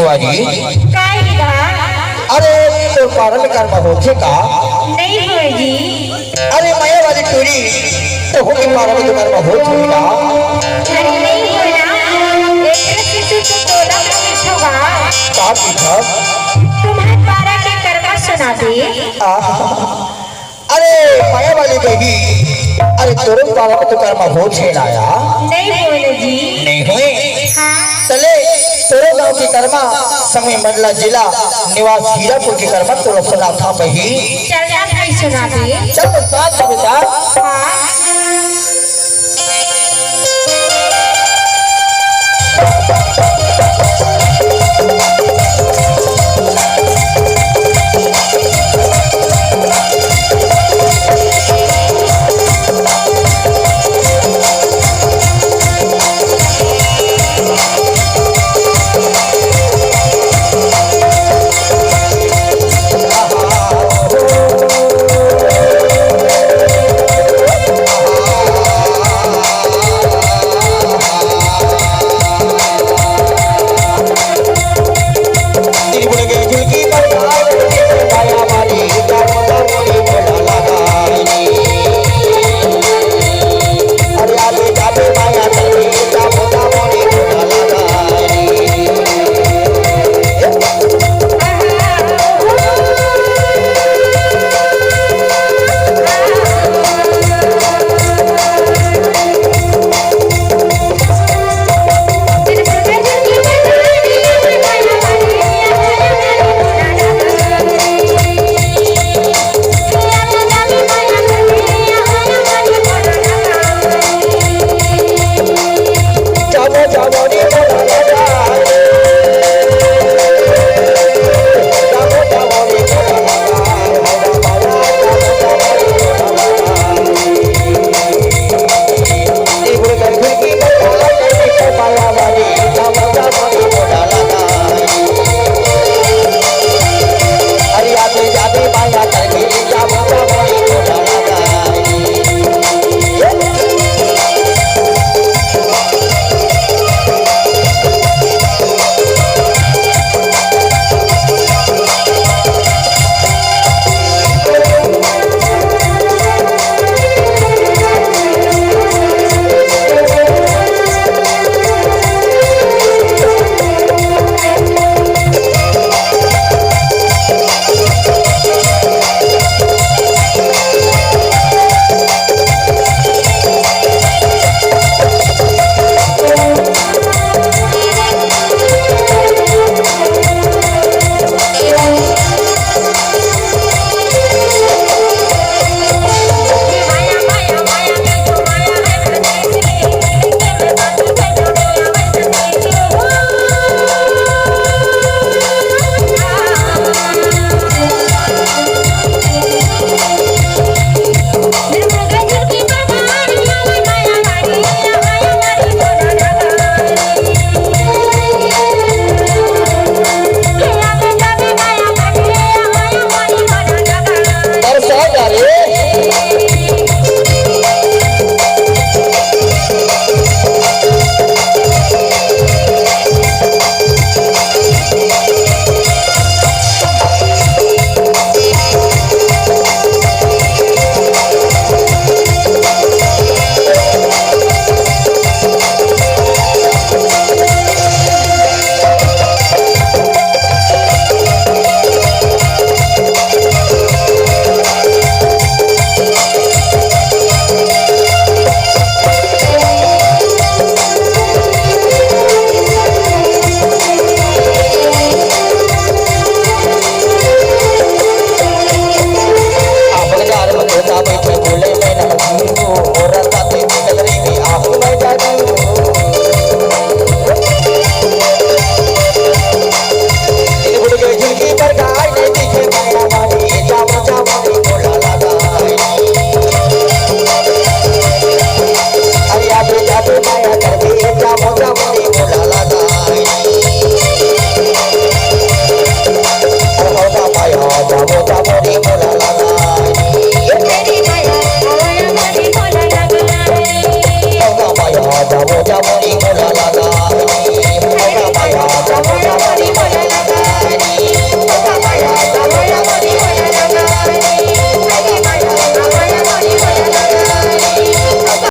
बुआ जी काहेगा? अरे तो पारण कर्म होखे का नहीं हुए जी। अरे माया वाली टोरी तो होके पारण कर्म हो थोड़ा अरे नहीं हुए ना, एक शिशु तो तोला में बिछोगा। का पीछा तुम्हें पारा के कर्म सुना दे। अरे माया वाली बेबी अरे तोरे पारण तो कर्म हो छेड़ाया नहीं बोले जी। नहीं हुए हाँ चले तोरे गांव की कर्मा समय मंडला जिला निवास हीरापुर की कर्मा तोरा सुना था बही चल जा भाई सुना दे। चल साथ में बेटा हाँ जाबो जाबो नी बोला